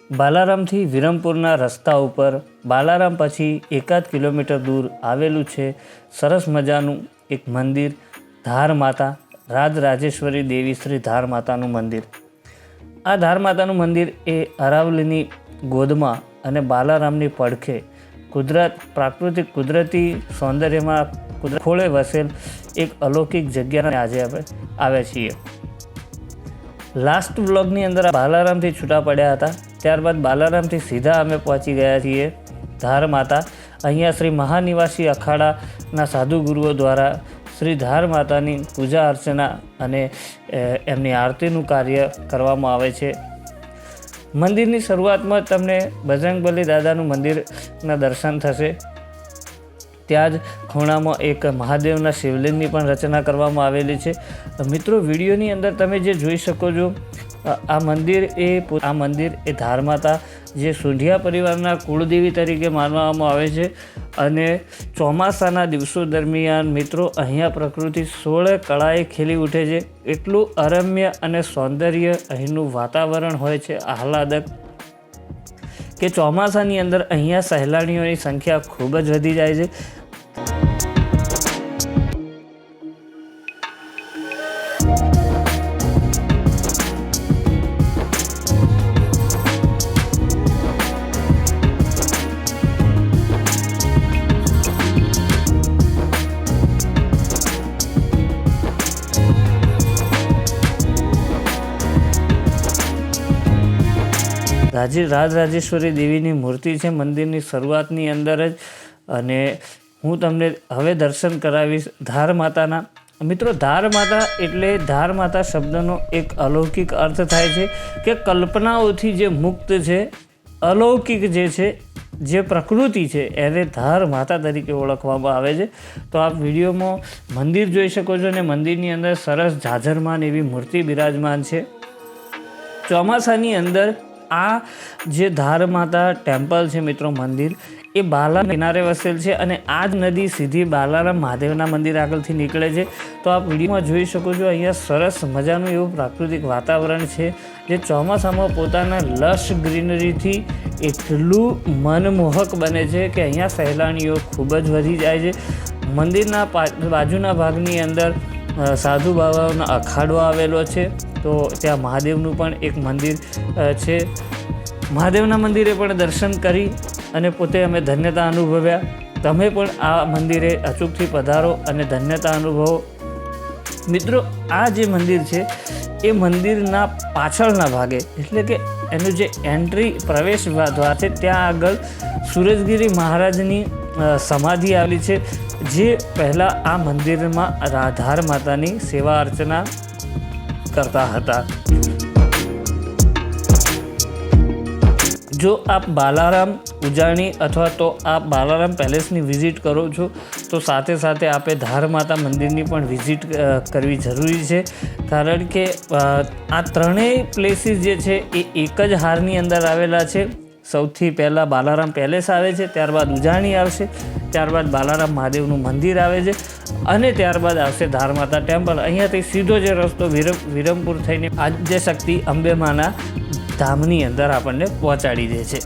બાલારામથી વિરમપુરના રસ્તા ઉપર બાલારામ પછી 1 કિલોમીટર દૂર આવેલું છે સરસ મજાનું એક મંદિર, ધાર માતા રાજરાજેશ્વરી દેવી શ્રી ધાર માતાનું મંદિર। આ ધાર માતાનું મંદિર એ અરાવલીની ગોદમાં અને બાલારામની પડખે પ્રાકૃતિક કુદરતી સૌંદર્યમાં ખોળે વસેલ એક અલૌકિક જગ્યાને આજે આપણે આવ્યા છીએ। લાસ્ટ વ્લોગની અંદર બાલારામથી છૂટા પડ્યા હતા, ત્યારબાદ બાલારામથી સીધા અમે પહોંચી ગયા છીએ ધાર માતા। અહીંયા શ્રી મહાનિવાસી અખાડાના સાધુ ગુરુઓ દ્વારા શ્રી ધાર માતાની પૂજા અર્ચના અને એમની આરતીનું કાર્ય કરવામાં આવે છે। મંદિરની શરૂઆતમાં તમને બજરંગબલી દાદાનું મંદિરના દર્શન થશે। ત્યાં જ ખૂણામાં એક મહાદેવના શિવલિંગની પણ રચના કરવામાં આવેલી છે। મિત્રો, વિડીયોની અંદર તમે જે જોઈ શકો છો, આ મંદિર એ ધાર માતા જે સુંઢિયા પરિવારના કુળદેવી તરીકે માનવામાં આવે છે અને ચોમાસાના દિવસો દરમિયાન મિત્રો અહીંયા પ્રકૃતિ 16 કળાએ ખીલી ઉઠે છે। એટલું અરમ્ય અને સૌંદર્ય અહીંનું વાતાવરણ હોય છે આહલાદક કે ચોમાસાની અંદર અહીંયા સહેલાણીઓની સંખ્યા ખૂબ જ વધી જાય છે। રાજરાજેશ્વરી દેવીની મૂર્તિ છે મંદિરની શરૂઆતની અંદર જ, અને હું તમને હવે દર્શન કરાવીશ ધાર માતાના। મિત્રો, ધાર માતા એટલે ધાર માતા શબ્દનો એક અલૌકિક અર્થ થાય છે કે કલ્પનાઓથી જે મુક્ત છે, અલૌકિક જે છે, જે પ્રકૃતિ છે એને ધાર માતા તરીકે ઓળખવામાં આવે છે। તો આપ વિડીયોમાં મંદિર જોઈ શકો છો અને મંદિરની અંદર સરસ જાજરમાન એવી મૂર્તિ બિરાજમાન છે। ચોમાસાની અંદર આ જે ધાર માતા ટેમ્પલ છે મિત્રો, મંદિર એ બાલા કિનારે વસેલ છે અને આ જ નદી સીધી બાલારામ મહાદેવના મંદિર આગળથી નીકળે છે। તો આપ વિડીયોમાં જોઈ શકો છો, અહીંયા સરસ મજાનું એવું પ્રાકૃતિક વાતાવરણ છે જે ચોમાસામાં પોતાના લશ ગ્રીનરીથી એટલું મનમોહક બને છે કે અહીંયા સહેલાણીઓ ખૂબ જ વધી જાય છે। મંદિરના બાજુના ભાગની અંદર સાધુ બાબાઓનો અખાડો આવેલો છે, તો ત્યાં મહાદેવનું પણ એક મંદિર છે। મહાદેવના મંદિરે પણ દર્શન કરી અને પોતે અમે ધન્યતા અનુભવ્યા। તમે પણ આ મંદિરે અચૂકથી પધારો અને ધન્યતા અનુભવો। મિત્રો, આ જે મંદિર છે એ મંદિરના પાછળના ભાગે, એટલે કે એનું જે એન્ટ્રી પ્રવેશ દ્વાર છે ત્યાં આગળ સુરજગીરી મહારાજની સમાધિ આવેલી છે, જે પહેલાં આ મંદિરમાં ધાર માતાની સેવા અર્ચના કરતા હતા। જો આપ બાલારામ ઉજાણી અથવા તો આપ બાલારામ પેલેસની વિઝિટ કરો છો તો સાથે સાથે આપે ધાર માતા મંદિરની પણ વિઝિટ કરવી જરૂરી છે, કારણ કે આ ત્રણેય પ્લેસીસ જે છે એ એક જ હારની અંદર આવેલા છે। સૌથી પહેલાં બાલારામ પેલેસ આવે છે, ત્યારબાદ ઉજાણી આવશે, ત્યારબાદ બાલારામ મહાદેવનું મંદિર આવે છે અને ત્યારબાદ આવશે ધાર માતા ટેમ્પલ। અહીંયાથી સીધો જે રસ્તો વિરમપુર થઈને આદ્યશક્તિ અંબે માના ધામની અંદર આપણને પહોંચાડી દે છે।